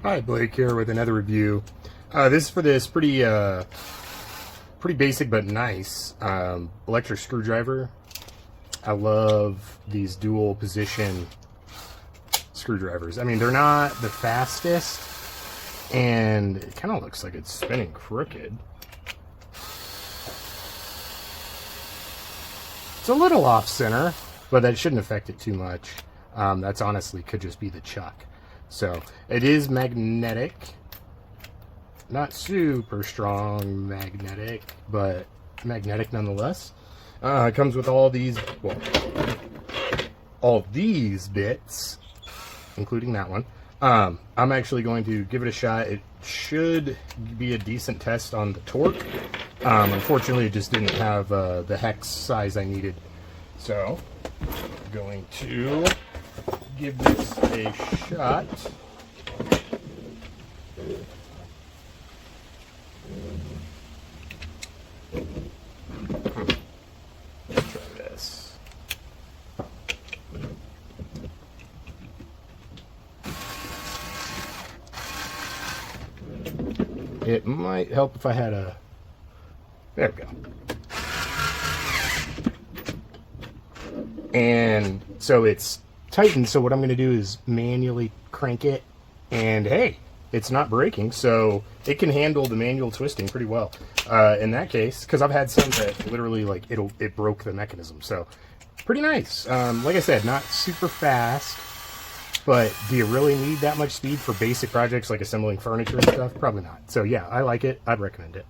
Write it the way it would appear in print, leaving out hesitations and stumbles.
Hi, Blake here with another review. This is for this pretty basic but nice electric screwdriver. I love these dual position screwdrivers. I mean, they're not the fastest, and it kind of looks like it's spinning crooked. It's a little off center, but that shouldn't affect it too much. That's honestly could just be the chuck. So it is magnetic, not super strong magnetic, but magnetic nonetheless. It comes with all these, well, all these bits, including that one. I'm actually going to give it a shot. It should be a decent test on the torque. Unfortunately, it just didn't have the hex size I needed. So I'm going to give this a shot. Let's try this. It might help if I had a... There we go. And so it's tightened, so what I'm going to do is manually crank it, and hey, it's not breaking, so it can handle the manual twisting pretty well. In that case, because I've had some that literally, like, it broke the mechanism, so pretty nice. Like I said, not super fast, but do you really need that much speed for basic projects like assembling furniture and stuff? Probably not. So yeah, I like it. I'd recommend it.